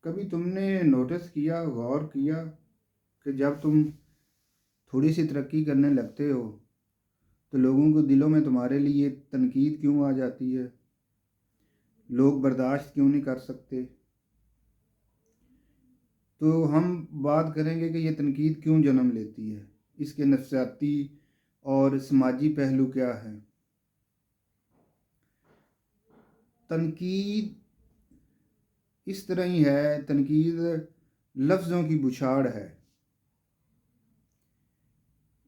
کبھی تم نے نوٹس کیا، غور کیا کہ جب تم تھوڑی سی ترقی کرنے لگتے ہو تو لوگوں کے دلوں میں تمہارے لیے تنقید کیوں آ جاتی ہے؟ لوگ برداشت کیوں نہیں کر سکتے؟ تو ہم بات کریں گے کہ یہ تنقید کیوں جنم لیتی ہے، اس کے نفسیاتی اور سماجی پہلو کیا ہیں۔ تنقید اس طرح ہی ہے، تنقید لفظوں کی بچھاڑ ہے۔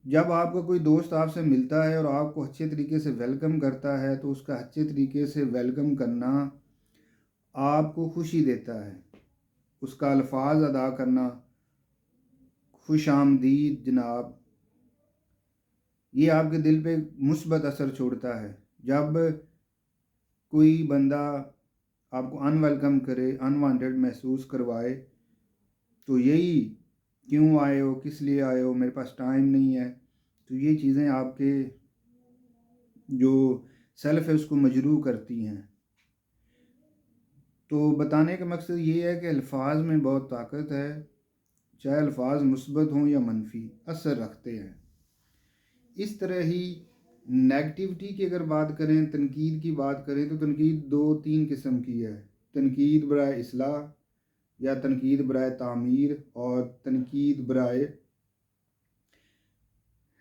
جب آپ کا کوئی دوست آپ سے ملتا ہے اور آپ کو اچھے طریقے سے ویلکم کرتا ہے تو اس کا اچھے طریقے سے ویلکم کرنا آپ کو خوشی دیتا ہے۔ اس کا الفاظ ادا کرنا، خوش آمدید جناب، یہ آپ کے دل پہ مثبت اثر چھوڑتا ہے۔ جب کوئی بندہ آپ کو ان ویلکم کرے، انوانٹیڈ محسوس کروائے، تو یہی کیوں آئے ہو، کس لیے آئے ہو، میرے پاس ٹائم نہیں ہے، تو یہ چیزیں آپ کے جو سیلف ہے اس کو مجروح کرتی ہیں۔ تو بتانے کا مقصد یہ ہے کہ الفاظ میں بہت طاقت ہے، چاہے الفاظ مثبت ہوں یا منفی، اثر رکھتے ہیں۔ اس طرح ہی نیگٹیوٹی کی اگر بات کریں، تنقید کی بات کریں، تو تنقید 2-3 قسم کی ہے: تنقید برائے اصلاح یا تنقید برائے تعمیر، اور تنقید برائے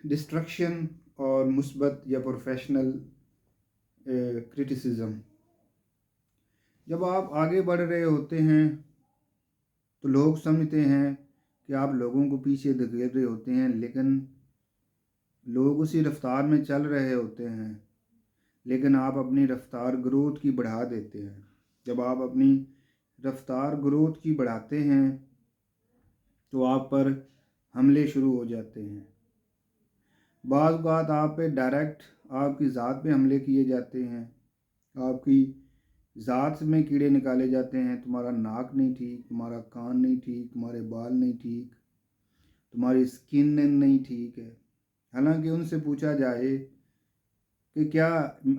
ڈسٹرکشن اور مثبت یا پروفیشنل کرٹیسزم۔ جب آپ آگے بڑھ رہے ہوتے ہیں تو لوگ سمجھتے ہیں کہ آپ لوگوں کو پیچھے دھکیل رہے ہوتے ہیں، لیکن لوگ اسی رفتار میں چل رہے ہوتے ہیں، لیکن آپ اپنی رفتار گروتھ کی بڑھا دیتے ہیں۔ جب آپ اپنی رفتار گروتھ کی بڑھاتے ہیں تو آپ پر حملے شروع ہو جاتے ہیں۔ بعض اوقات آپ پہ ڈائریکٹ آپ کی ذات پہ حملے کیے جاتے ہیں، آپ کی ذات میں کیڑے نکالے جاتے ہیں، تمہارا ناک نہیں ٹھیک، تمہارا کان نہیں ٹھیک، تمہارے بال نہیں ٹھیک، تمہاری سکن نہیں ٹھیک ہے۔ حالانکہ ان سے پوچھا جائے کہ کیا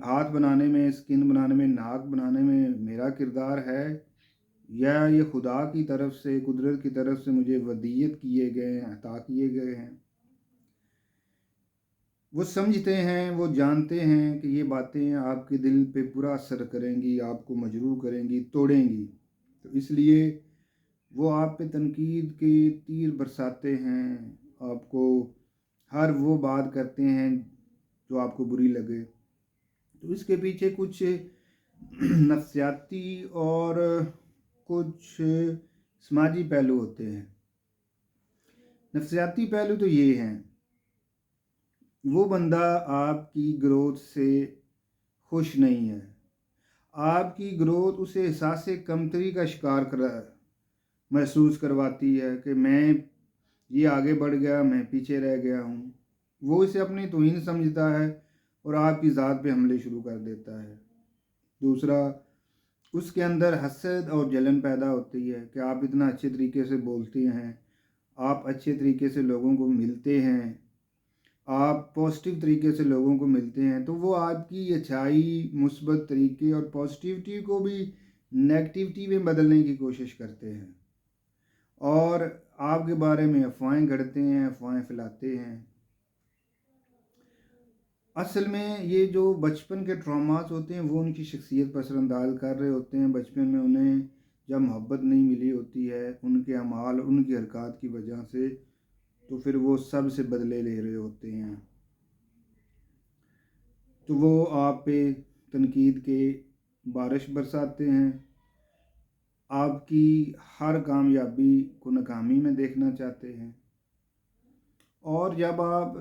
ہاتھ بنانے میں، سکن بنانے میں، ناک بنانے میں میرا کردار ہے، یا یہ خدا کی طرف سے، قدرت کی طرف سے مجھے ودیت کیے گئے ہیں، عطا کیے گئے ہیں۔ وہ سمجھتے ہیں، وہ جانتے ہیں کہ یہ باتیں آپ کے دل پہ برا اثر کریں گی، آپ کو مجروح کریں گی، توڑیں گی، تو اس لیے وہ آپ پہ تنقید کے تیر برساتے ہیں، آپ کو ہر وہ بات کرتے ہیں جو آپ کو بری لگے۔ تو اس کے پیچھے کچھ نفسیاتی اور کچھ سماجی پہلو ہوتے ہیں۔ نفسیاتی پہلو تو یہ ہیں: وہ بندہ آپ کی گروتھ سے خوش نہیں ہے، آپ کی گروتھ اسے احساس کمتری کا شکار محسوس کرواتی ہے کہ میں یہ آگے بڑھ گیا، میں پیچھے رہ گیا ہوں۔ وہ اسے اپنی توہین سمجھتا ہے اور آپ کی ذات پہ حملے شروع کر دیتا ہے۔ دوسرا، اس کے اندر حسد اور جلن پیدا ہوتی ہے کہ آپ اتنا اچھے طریقے سے بولتے ہیں، آپ اچھے طریقے سے لوگوں کو ملتے ہیں، آپ پازیٹیو طریقے سے لوگوں کو ملتے ہیں، تو وہ آپ کی اچھائی، مثبت طریقے اور پازیٹیوٹی کو بھی نیگیٹیوٹی میں بدلنے کی کوشش کرتے ہیں، اور آپ کے بارے میں افواہیں گھڑتے ہیں، افواہیں پھیلاتے ہیں۔ اصل میں یہ جو بچپن کے ٹراماز ہوتے ہیں وہ ان کی شخصیت پر اثر انداز کر رہے ہوتے ہیں۔ بچپن میں انہیں جب محبت نہیں ملی ہوتی ہے ان کے اعمال، ان کی حرکات کی وجہ سے، تو پھر وہ سب سے بدلے لے رہے ہوتے ہیں، تو وہ آپ پہ تنقید کے بارش برساتے ہیں، آپ کی ہر کامیابی کو ناکامی میں دیکھنا چاہتے ہیں۔ اور جب آپ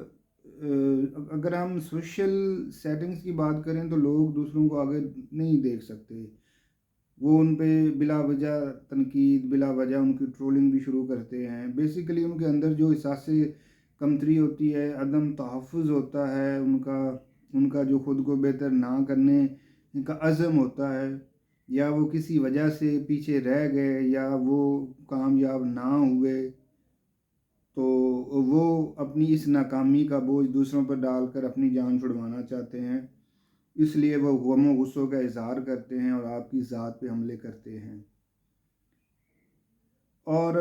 اگر ہم سوشل سیٹنگز کی بات کریں تو لوگ دوسروں کو آگے نہیں دیکھ سکتے، وہ ان پہ بلا وجہ تنقید، بلا وجہ ان کی ٹرولنگ بھی شروع کرتے ہیں۔ بیسیکلی ان کے اندر جو احساس کمتری ہوتی ہے، عدم تحفظ ہوتا ہے، ان کا جو خود کو بہتر نہ کرنے کا عزم ہوتا ہے، یا وہ کسی وجہ سے پیچھے رہ گئے یا وہ کامیاب نہ ہوئے، تو وہ اپنی اس ناکامی کا بوجھ دوسروں پر ڈال کر اپنی جان چھڑوانا چاہتے ہیں، اس لیے وہ غم و غصوں کا اظہار کرتے ہیں اور آپ کی ذات پہ حملے کرتے ہیں۔ اور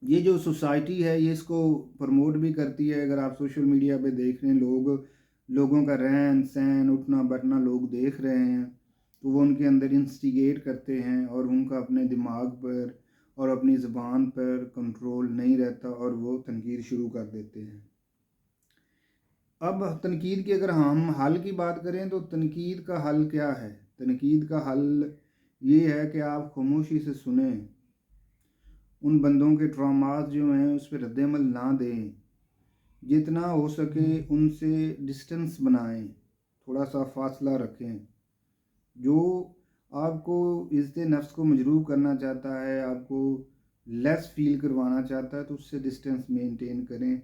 یہ جو سوسائٹی ہے یہ اس کو پروموٹ بھی کرتی ہے. اگر آپ سوشل میڈیا پہ دیکھ رہے ہیں لوگوں کا رہن سہن اٹھنا بیٹھنا لوگ دیکھ رہے ہیں تو وہ ان کے اندر انسٹیگیٹ کرتے ہیں اور ان کا اپنے دماغ پر اور اپنی زبان پر کنٹرول نہیں رہتا اور وہ تنقید شروع کر دیتے ہیں. اب تنقید کی اگر ہم حل کی بات کریں تو تنقید کا حل کیا ہے؟ تنقید کا حل یہ ہے کہ آپ خاموشی سے سنیں، ان بندوں کے ٹراماز جو ہیں اس پہ رد عمل نہ دیں، جتنا ہو سکے ان سے ڈسٹنس بنائیں، تھوڑا سا فاصلہ رکھیں. جو آپ کو عزت نفس کو مجروح کرنا چاہتا ہے، آپ کو لیس فیل کروانا چاہتا ہے تو اس سے ڈسٹنس مینٹین کریں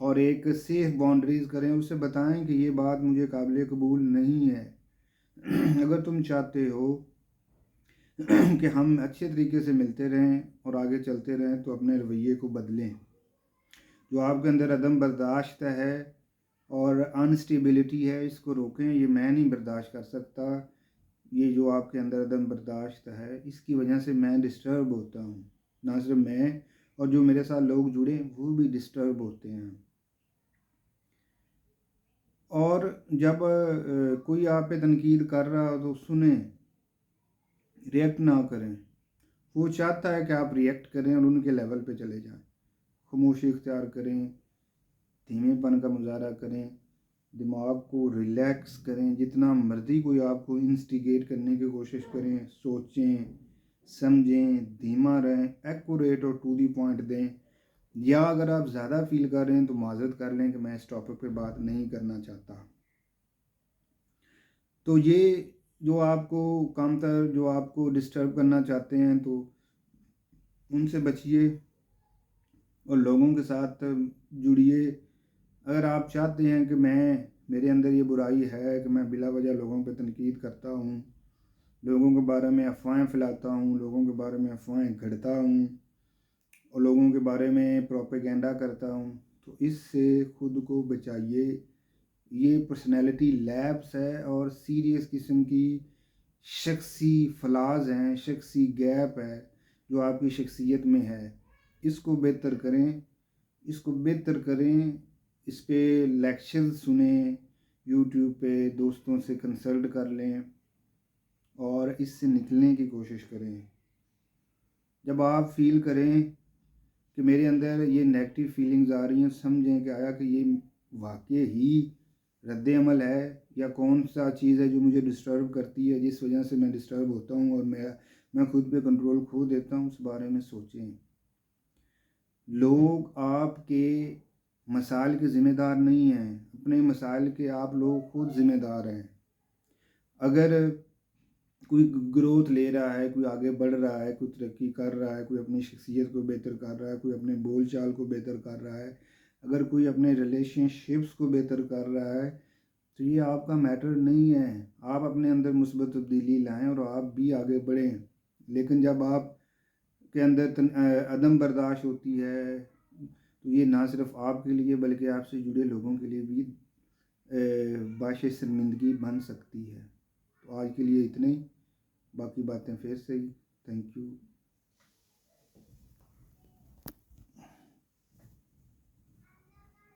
اور ایک سیف باؤنڈریز کریں. اسے بتائیں کہ یہ بات مجھے قابل قبول نہیں ہے. اگر تم چاہتے ہو کہ ہم اچھے طریقے سے ملتے رہیں اور آگے چلتے رہیں تو اپنے رویے کو بدلیں. جو آپ کے اندر عدم برداشت ہے اور انسٹیبلٹی ہے اس کو روکیں. یہ میں نہیں برداشت کر سکتا، یہ جو آپ کے اندر عدم برداشت ہے اس کی وجہ سے میں ڈسٹرب ہوتا ہوں. نہ صرف میں اور جو میرے ساتھ لوگ جڑے ہیں وہ بھی ڈسٹرب ہوتے ہیں. اور جب کوئی آپ پہ تنقید کر رہا ہو تو سنیں، ریئیکٹ نہ کریں. وہ چاہتا ہے کہ آپ ریئیکٹ کریں اور ان کے لیول پہ چلے جائیں. خاموشی اختیار کریں، دھیمے پن کا مظاہرہ کریں، دماغ کو ریلیکس کریں. جتنا مرضی کوئی آپ کو انسٹیگیٹ کرنے کی کوشش کریں، سوچیں سمجھیں، دھیما رہیں، ایکوریٹ اور ٹو دی پوائنٹ دیں. یا اگر آپ زیادہ فیل کر رہے ہیں تو معذرت کر لیں کہ میں اس ٹاپک پہ بات نہیں کرنا چاہتا. تو یہ جو آپ کو کم تر جو آپ کو ڈسٹرب کرنا چاہتے ہیں تو ان سے بچیے اور لوگوں کے ساتھ جڑیے. اگر آپ چاہتے ہیں کہ میرے اندر یہ برائی ہے کہ میں بلا وجہ لوگوں پہ تنقید کرتا ہوں، لوگوں کے بارے میں افواہیں پھیلاتا ہوں، لوگوں کے بارے میں افواہیں گھڑتا ہوں اور لوگوں کے بارے میں پروپیگنڈا کرتا ہوں، تو اس سے خود کو بچائیے. یہ پرسنالٹی لیبس ہے اور سیریس قسم کی شخصی فلاز ہیں، شخصی گیپ ہے جو آپ کی شخصیت میں ہے. اس کو بہتر کریں. اس پہ لیکچر سنیں، یوٹیوب پہ دوستوں سے کنسلٹ کر لیں اور اس سے نکلنے کی کوشش کریں. جب آپ فیل کریں کہ میرے اندر یہ نیگیٹو فیلنگز آ رہی ہیں، سمجھیں کہ آیا کہ یہ واقع ہی رد عمل ہے یا کون سا چیز ہے جو مجھے ڈسٹرب کرتی ہے جس وجہ سے میں ڈسٹرب ہوتا ہوں اور میں خود پہ کنٹرول کھو دیتا ہوں. اس بارے میں سوچیں. لوگ آپ کے مسائل کے ذمہ دار نہیں ہیں، اپنے مسائل کے آپ لوگ خود ذمہ دار ہیں. اگر کوئی گروتھ لے رہا ہے، کوئی آگے بڑھ رہا ہے، کوئی ترقی کر رہا ہے، کوئی اپنی شخصیت کو بہتر کر رہا ہے، کوئی اپنے بول چال کو بہتر کر رہا ہے، اگر کوئی اپنے ریلیشن شپس کو بہتر کر رہا ہے تو یہ آپ کا میٹر نہیں ہے. آپ اپنے اندر مثبت تبدیلی لائیں اور آپ بھی آگے بڑھیں. لیکن جب آپ کے اندر عدم برداشت ہوتی ہے تو یہ نہ صرف آپ کے لیے بلکہ آپ سے جڑے لوگوں کے لیے بھی باعث شرمندگی بن سکتی ہے. تو آج کے لیے اتنے ہی، باقی باتیں پھر سے ہی. Thank you.